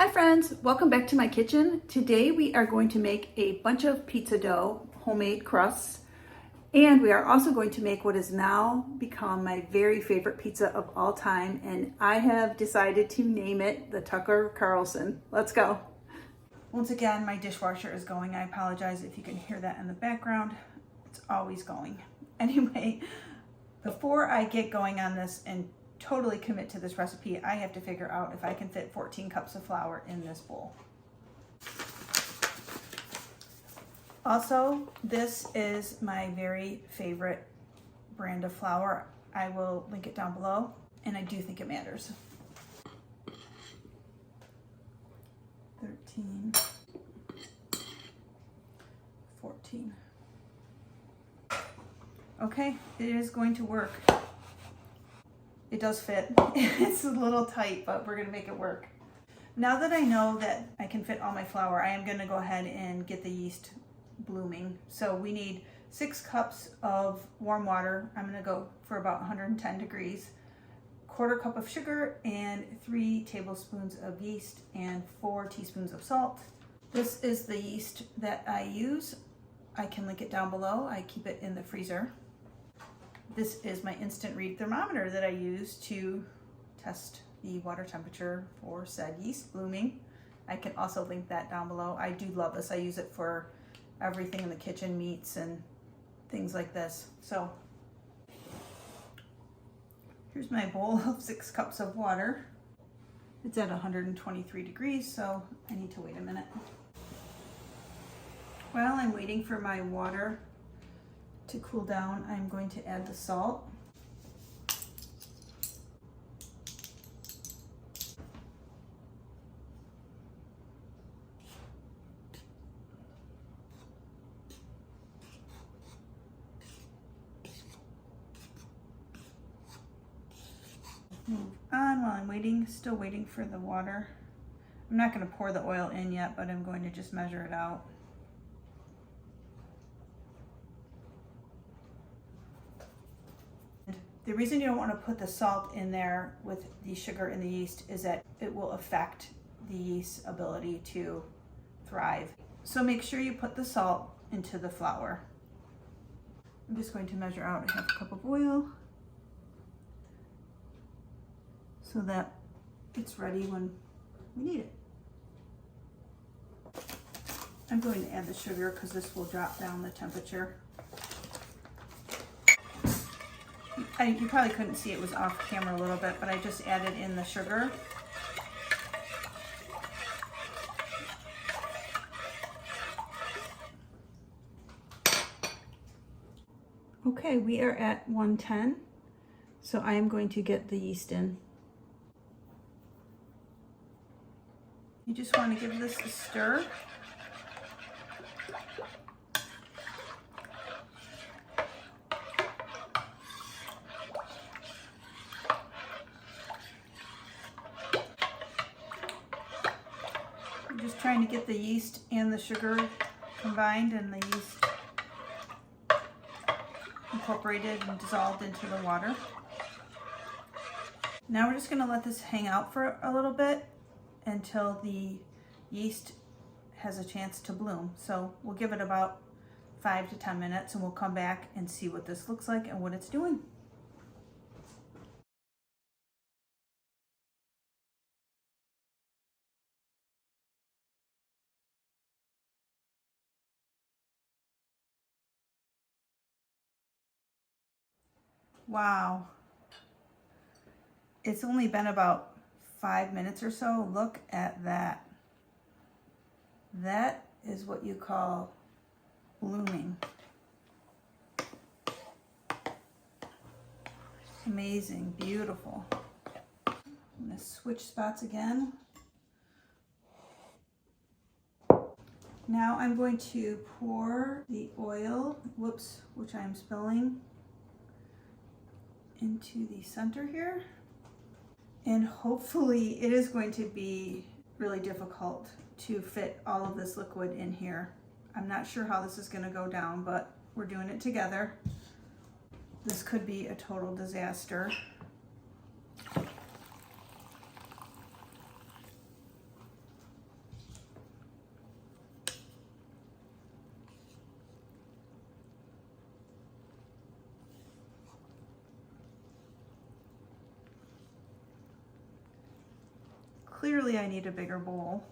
Hi friends, welcome back to my kitchen. Today we are going to make a bunch of pizza dough, homemade crusts, and we are also going to make what has now become my very favorite pizza of all time, and I have decided to name it the Tucker Carlson. Let's go. Once again, my dishwasher is going. I apologize if you can hear that in the background. It's always going. Anyway, before I get going on this and totally commit to this recipe, I have to figure out if I can fit 14 cups of flour in this bowl. Also, this is my very favorite brand of flour. I will link it down below, and I do think it matters. 13, 14. Okay, it is going to work. It does fit. It's a little tight, but we're gonna make it work. Now that I know that I can fit all my flour, I am gonna go ahead and get the yeast blooming. So we need 6 cups of warm water. I'm gonna go for about 110 degrees. 1/4 cup of sugar and 3 tablespoons of yeast and 4 teaspoons of salt. This is the yeast that I use. I can link it down below. I keep it in the freezer. This is my instant read thermometer that I use to test the water temperature for said yeast blooming. I can also link that down below. I do love this. I use it for everything in the kitchen, meats and things like this. So here's my bowl of 6 cups of water. It's at 123 degrees, so I need to wait a minute. While I'm waiting for my water to cool down, I'm going to add the salt. Move on while I'm waiting, still waiting for the water. I'm not going to pour the oil in yet, but I'm going to just measure it out. The reason you don't want to put the salt in there with the sugar and the yeast is that it will affect the yeast's ability to thrive. So make sure you put the salt into the flour. I'm just going to measure out 1/2 cup of oil so that it's ready when we need it. I'm going to add the sugar because this will drop down the temperature. You probably couldn't see, it was off camera a little bit, but I just added in the sugar. Okay, we are at 110, so I am going to get the yeast in. You just want to give this a stir. Just trying to get the yeast and the sugar combined and the yeast incorporated and dissolved into the water. Now we're just going to let this hang out for a little bit until the yeast has a chance to bloom. So we'll give it about 5 to 10 minutes and we'll come back and see what this looks like and what it's doing. Wow, it's only been about 5 minutes or so. Look at that. That is what you call blooming. Amazing, beautiful. I'm gonna switch spots again. Now I'm going to pour the oil, which I'm spilling, into the center here, and hopefully it is going to be really difficult to fit all of this liquid in here. I'm not sure how this is going to go down, but we're doing it together. This could be a total disaster. Clearly I need a bigger bowl,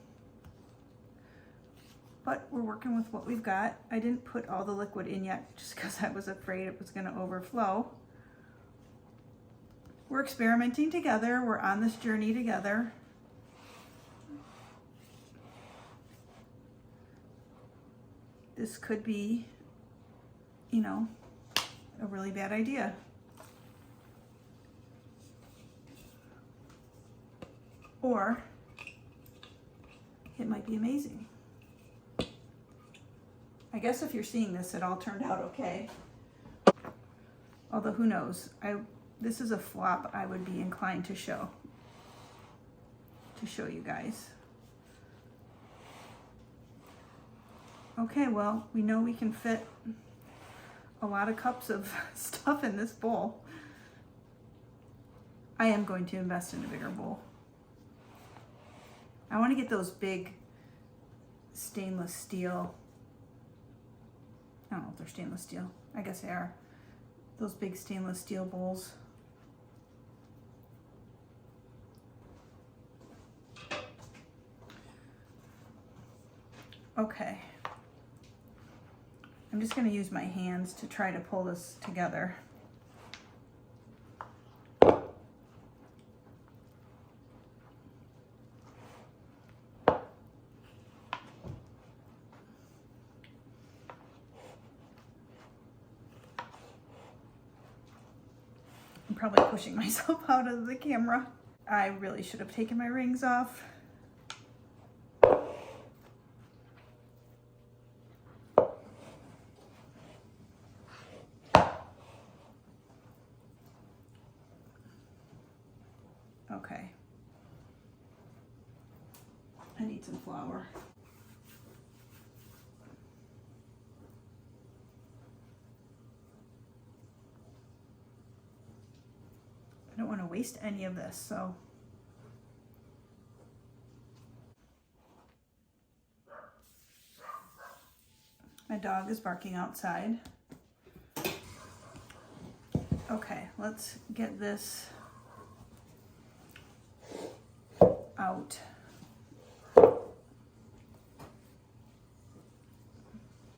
but we're working with what we've got. I didn't put all the liquid in yet just because I was afraid it was gonna overflow. We're experimenting together. We're on this journey together. This could be, you know, a really bad idea. Or it might be amazing. I guess if you're seeing this, it all turned out okay. Although who knows? This is a flop I would be inclined to show you guys. Okay, well, we know we can fit a lot of cups of stuff in this bowl. I am going to invest in a bigger bowl. I want to get those big stainless steel, I don't know if they're stainless steel, I guess they are, those big stainless steel bowls. Okay, I'm just going to use my hands to try to pull this together. I'm probably pushing myself out of the camera. I really should have taken my rings off. Okay. I need some flour. I don't want to waste any of this, so. My dog is barking outside. Okay, let's get this out.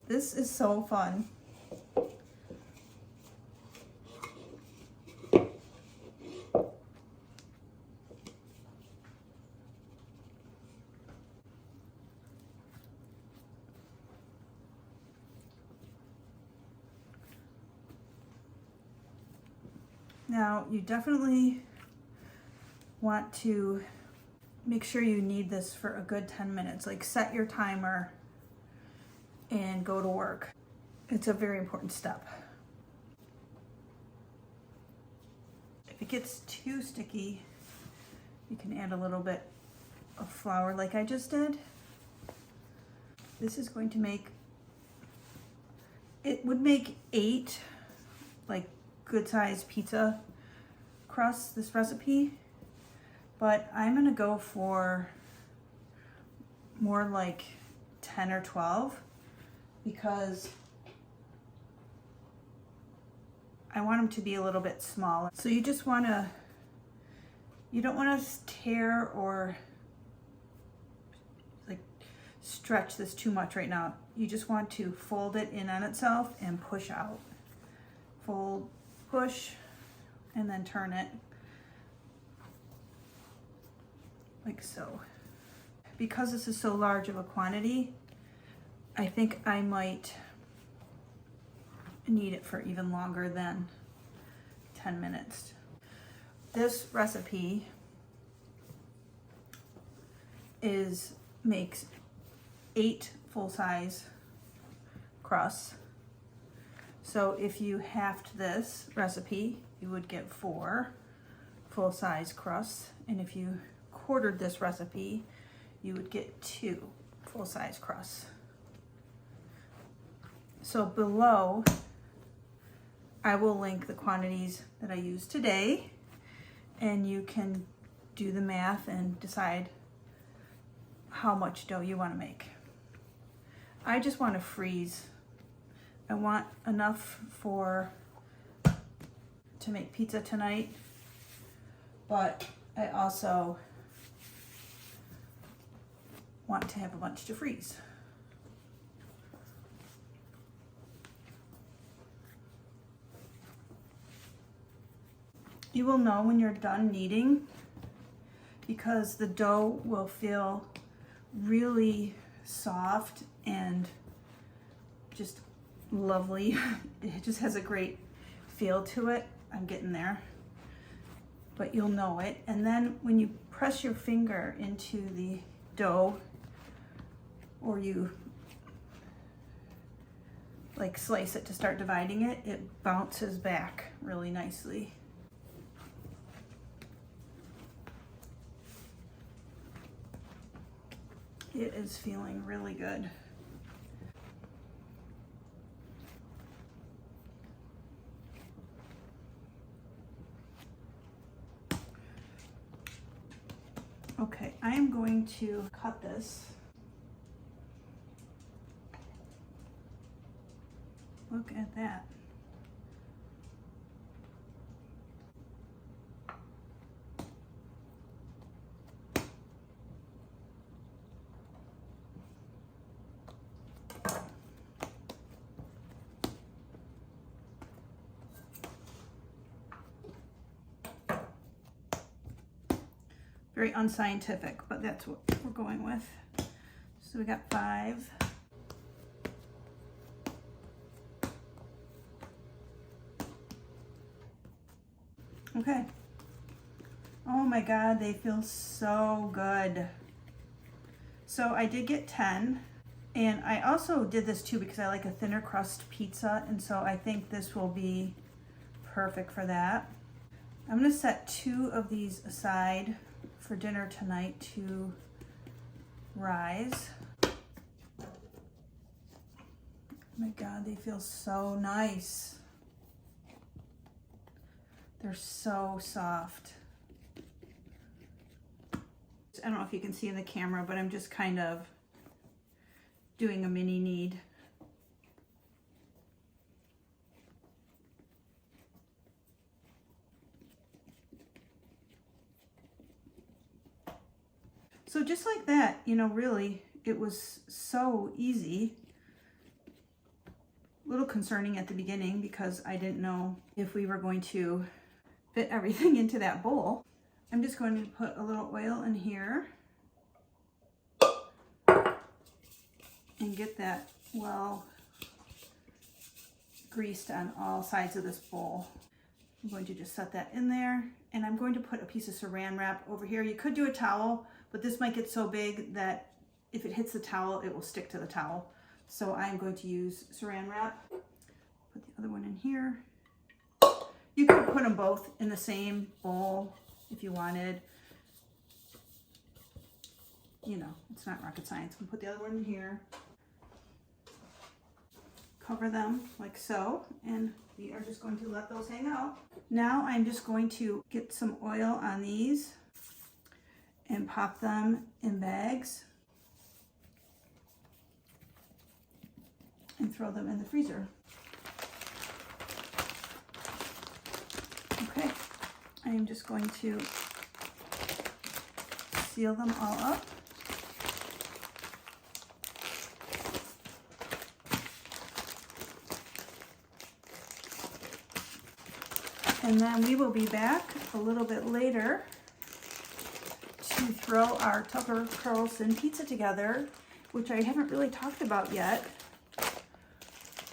This is so fun. Now, you definitely want to make sure you knead this for a good 10 minutes. Like, set your timer and go to work. It's a very important step. If it gets too sticky, you can add a little bit of flour like I just did. This is going to make, it would make 8 like good sized pizza crusts, this recipe, but I'm gonna go for more like 10 or 12 because I want them to be a little bit smaller. So you just wanna, you don't wanna tear or like stretch this too much right now. You just want to fold it in on itself and push out. Fold, push, and then turn it like so. Because this is so large of a quantity, I think I might knead it for even longer than 10 minutes. This recipe makes 8 full-size crusts. So if you halved this recipe, you would get 4 full-size crusts. And if you quartered this recipe, you would get 2 full-size crusts. So below, I will link the quantities that I used today, and you can do the math and decide how much dough you want to make. I just want to freeze. I want enough to make pizza tonight, but I also want to have a bunch to freeze. You will know when you're done kneading because the dough will feel really soft and just lovely. It just has a great feel to it. I'm getting there, but you'll know it. And then when you press your finger into the dough, or you like slice it to start dividing it, it bounces back really nicely. It is feeling really good. Okay, I am going to cut this. Look at that. Very unscientific, but that's what we're going with. So we got 5. Okay. Oh my God, they feel so good. So I did get 10, and I also did this too because I like a thinner crust pizza, and so I think this will be perfect for that. I'm gonna set 2 of these aside for dinner tonight to rise. Oh my God, they feel so nice. They're so soft. I don't know if you can see in the camera, but I'm just kind of doing a mini knead. So just like that, you know, really, it was so easy. A little concerning at the beginning because I didn't know if we were going to fit everything into that bowl. I'm just going to put a little oil in here and get that well greased on all sides of this bowl. I'm going to just set that in there, and I'm going to put a piece of saran wrap over here. You could do a towel, but this might get so big that if it hits the towel, it will stick to the towel. So I'm going to use saran wrap. Put the other one in here. You could put them both in the same bowl if you wanted. You know, it's not rocket science. I'm gonna put the other one in here. Cover them like so, and we are just going to let those hang out. Now I'm just going to get some oil on these and pop them in bags and throw them in the freezer. Okay, I am just going to seal them all up. And then we will be back a little bit later to throw our Tucker Carlson pizza together, which I haven't really talked about yet,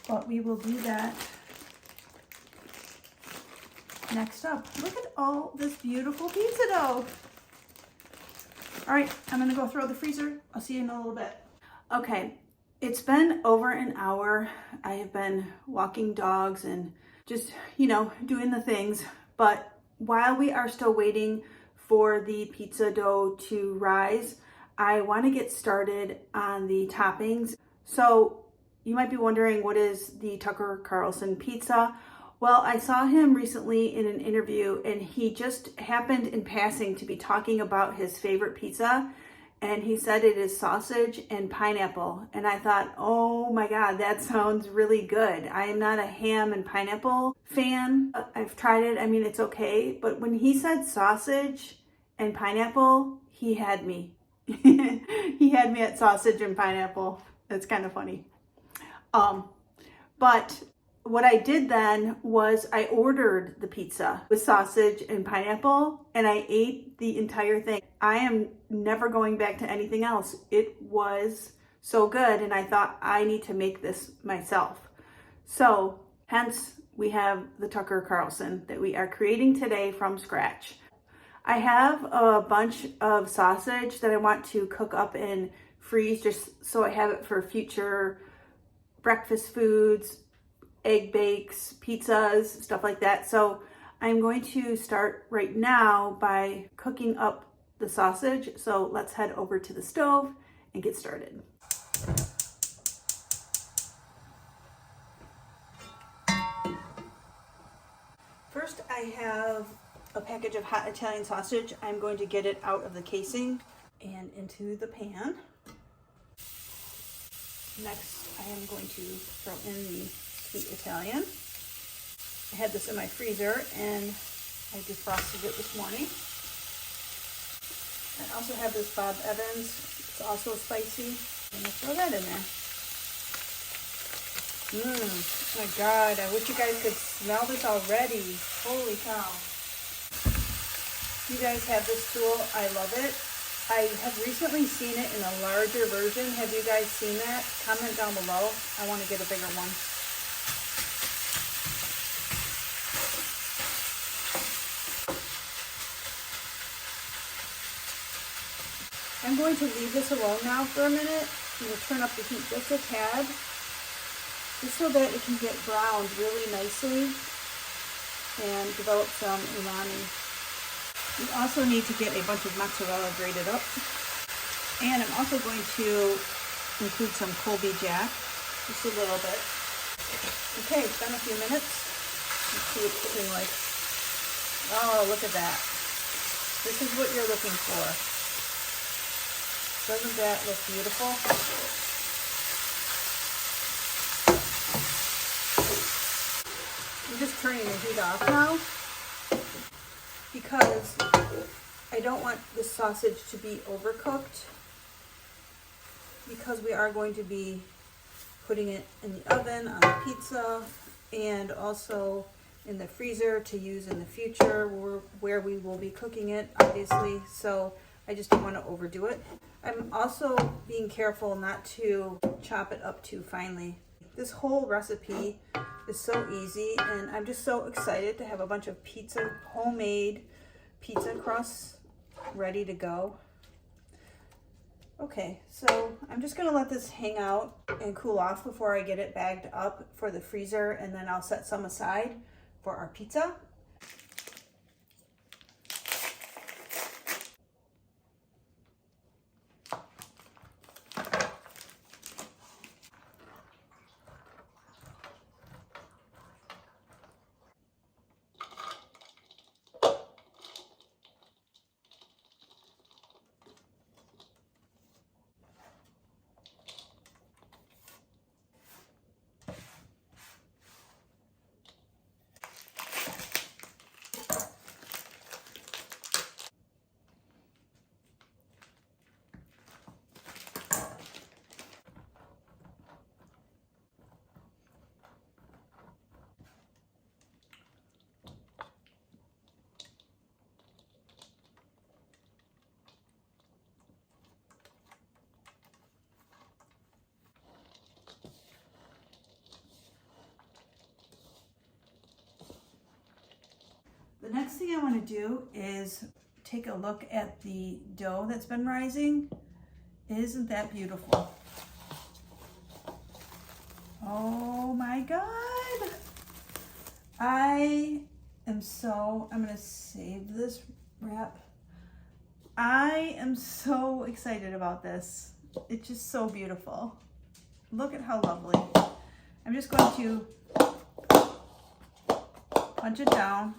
but we will do that next up. Look at all this beautiful pizza dough. All right, I'm gonna go throw the freezer. I'll see you in a little bit. Okay, it's been over an hour. I have been walking dogs and just, you know, doing the things. But while we are still waiting for the pizza dough to rise, I want to get started on the toppings. So you might be wondering, what is the Tucker Carlson Pizza? Well, I saw him recently in an interview, and he just happened in passing to be talking about his favorite pizza, and he said it is sausage and pineapple. And I thought, oh my God, that sounds really good. I am not a ham and pineapple fan. I've tried it. I mean, it's okay. But when he said sausage and pineapple, he had me. He had me at sausage and pineapple. It's kind of funny. But what I did then was I ordered the pizza with sausage and pineapple, and I ate the entire thing. I am never going back to anything else. It was so good, and I thought I need to make this myself. So hence we have the Tucker Carlson that we are creating today from scratch. I have a bunch of sausage that I want to cook up and freeze just so I have it for future breakfast foods, egg bakes, pizzas, stuff like that. So I'm going to start right now by cooking up the sausage. So let's head over to the stove and get started. First, I have a package of hot Italian sausage. I'm going to get it out of the casing and into the pan. Next, I am going to throw in the sweet Italian. I had this in my freezer and I defrosted it this morning. I also have this Bob Evans. It's also spicy. I'm going to throw that in there. Oh my God, I wish you guys could smell this already. Holy cow. You guys have this tool. I love it. I have recently seen it in a larger version. Have you guys seen that? Comment down below. I want to get a bigger one. I'm going to leave this alone now for a minute. I'm going to turn up the heat just a tad, just so that it can get browned really nicely and develop some umami. We also need to get a bunch of mozzarella grated up. And I'm also going to include some Colby Jack, just a little bit. Okay, it's been a few minutes. Let's see what it's looking like. Oh, look at that. This is what you're looking for. Doesn't that look beautiful? I'm just turning the heat off now because I don't want the sausage to be overcooked, because we are going to be putting it in the oven on the pizza and also in the freezer to use in the future where we will be cooking it, obviously. So I just don't want to overdo it. I'm also being careful not to chop it up too finely. This whole recipe is so easy, and I'm just so excited to have a bunch of homemade pizza crusts ready to go. Okay, so I'm just gonna let this hang out and cool off before I get it bagged up for the freezer, and then I'll set some aside for our pizza. The next thing I want to do is take a look at the dough that's been rising. Isn't that beautiful? Oh my God. I'm going to save this wrap. I am so excited about this. It's just so beautiful. Look at how lovely. I'm just going to punch it down.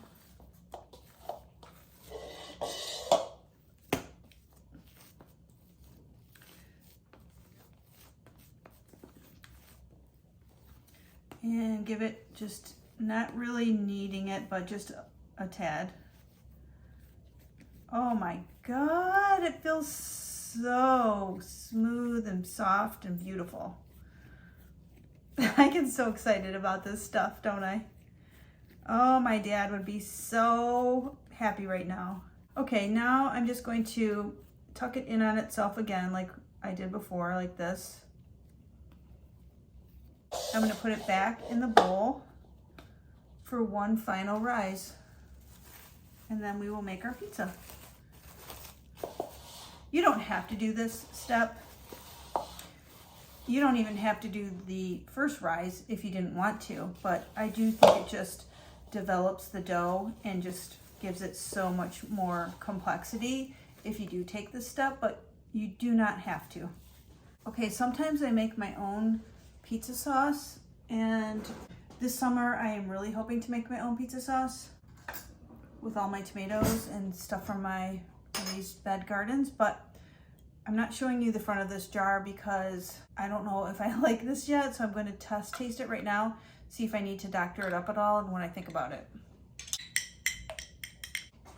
And give it just, not really kneading it, but just a tad. Oh my God, it feels so smooth and soft and beautiful. I get so excited about this stuff, don't I? Oh, my dad would be so happy right now. Okay, now I'm just going to tuck it in on itself again like I did before, like this. I'm going to put it back in the bowl for one final rise. And then we will make our pizza. You don't have to do this step. You don't even have to do the first rise if you didn't want to, but I do think it just develops the dough and just gives it so much more complexity if you do take this step, but you do not have to. Okay, sometimes I make my own pizza sauce, and this summer I am really hoping to make my own pizza sauce with all my tomatoes and stuff from my raised bed gardens, but I'm not showing you the front of this jar because I don't know if I like this yet, so I'm going to taste it right now, see if I need to doctor it up at all and when I think about it.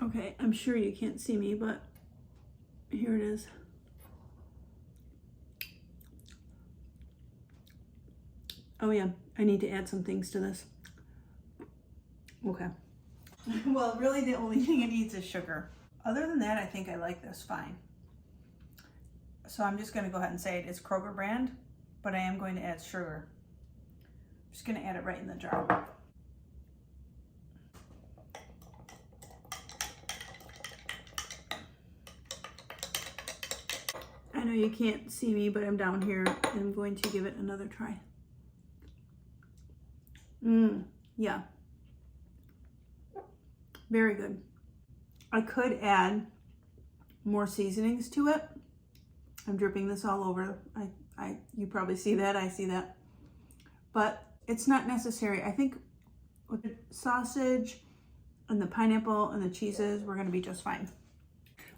Okay, I'm sure you can't see me, but here it is. Oh yeah, I need to add some things to this. Okay. Well, really the only thing it needs is sugar. Other than that, I think I like this fine. So I'm just going to go ahead and say it is Kroger brand, but I am going to add sugar. I'm just going to add it right in the jar. I know you can't see me, but I'm down here and I'm going to give it another try. Yeah. Very good. I could add more seasonings to it. I'm dripping this all over. You probably see that. I see that. But it's not necessary. I think with the sausage and the pineapple and the cheeses, we're going to be just fine.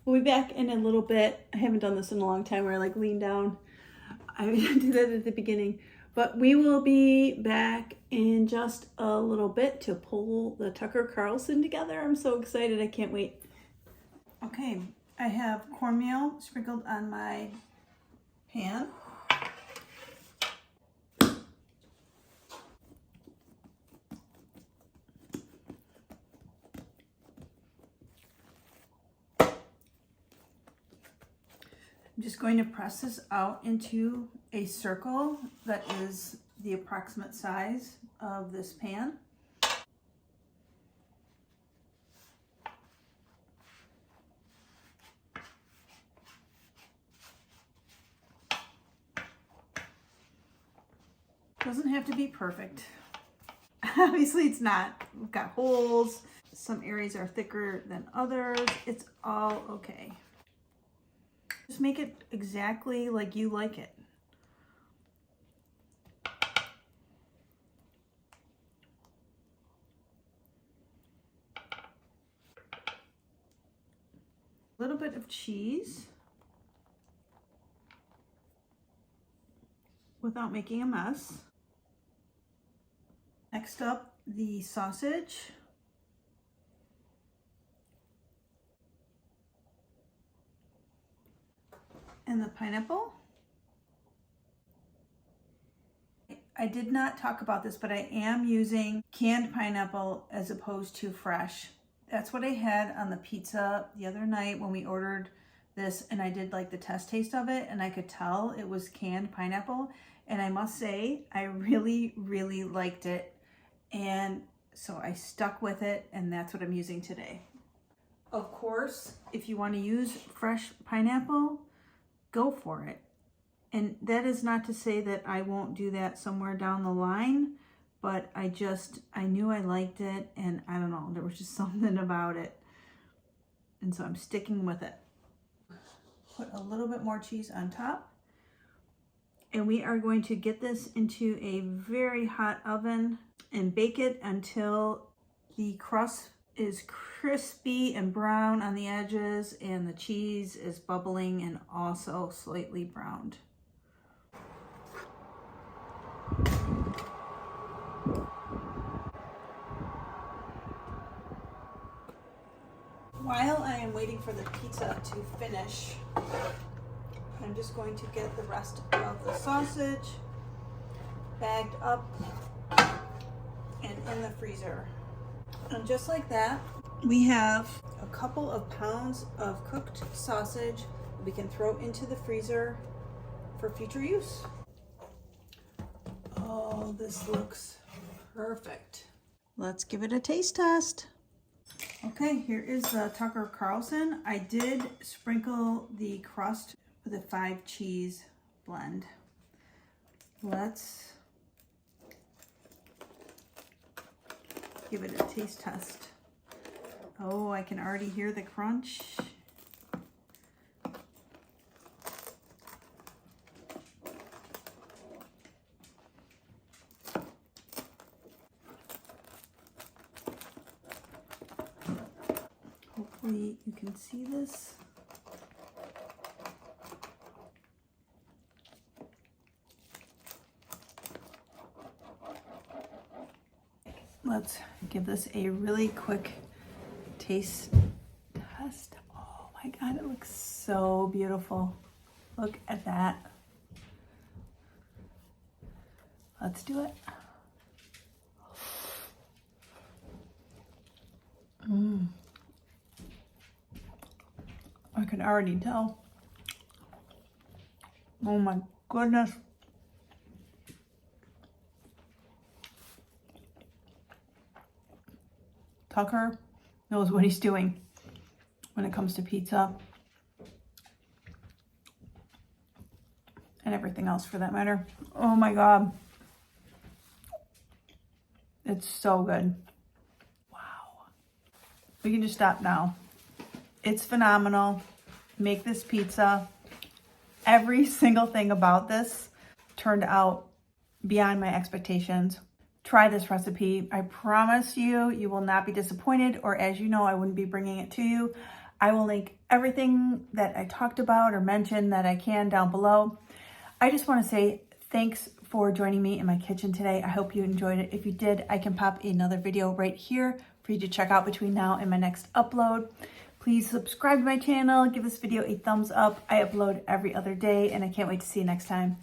We'll be back in a little bit. I haven't done this in a long time where I like lean down. I did that at the beginning. But we will be back in just a little bit to pull the Tucker Carlson together. I'm so excited. I can't wait. Okay, I have cornmeal sprinkled on my pan. I'm just going to press this out into a circle that is the approximate size of this pan. Doesn't have to be perfect. Obviously it's not. We've got holes. Some areas are thicker than others. It's all okay. Just make it exactly like you like it. A little bit of cheese without making a mess. Next up, the sausage. And the pineapple. I did not talk about this, but I am using canned pineapple as opposed to fresh. That's what I had on the pizza the other night when we ordered this, and I did like the test taste of it, and I could tell it was canned pineapple. And I must say, I really, really liked it. And so I stuck with it, and that's what I'm using today. Of course, if you want to use fresh pineapple, go for it. And that is not to say that I won't do that somewhere down the line, but I knew I liked it, and I don't know, there was just something about it. And so I'm sticking with it. Put a little bit more cheese on top. And we are going to get this into a very hot oven and bake it until the crust is crispy and brown on the edges and the cheese is bubbling and also slightly browned. While I am waiting for the pizza to finish, I'm just going to get the rest of the sausage bagged up and in the freezer. And just like that, we have a couple of pounds of cooked sausage we can throw into the freezer for future use. Oh, this looks perfect. Let's give it a taste test. Okay, here is the Tucker Carlson. I did sprinkle the crust with a 5 cheese blend. Let's give it a taste test. Oh, I can already hear the crunch. Hopefully you can see this. Let's give this a really quick taste test. Oh my God, it looks so beautiful. Look at that. Let's do it. I can already tell. Oh my goodness. Tucker knows what he's doing when it comes to pizza and everything else for that matter. Oh my God. It's so good. Wow. We can just stop now. It's phenomenal. Make this pizza. Every single thing about this turned out beyond my expectations. Try this recipe. I promise you, you will not be disappointed, or as you know, I wouldn't be bringing it to you. I will link everything that I talked about or mentioned that I can down below. I just want to say thanks for joining me in my kitchen today. I hope you enjoyed it. If you did, I can pop another video right here for you to check out between now and my next upload. Please subscribe to my channel, give this video a thumbs up. I upload every other day and I can't wait to see you next time.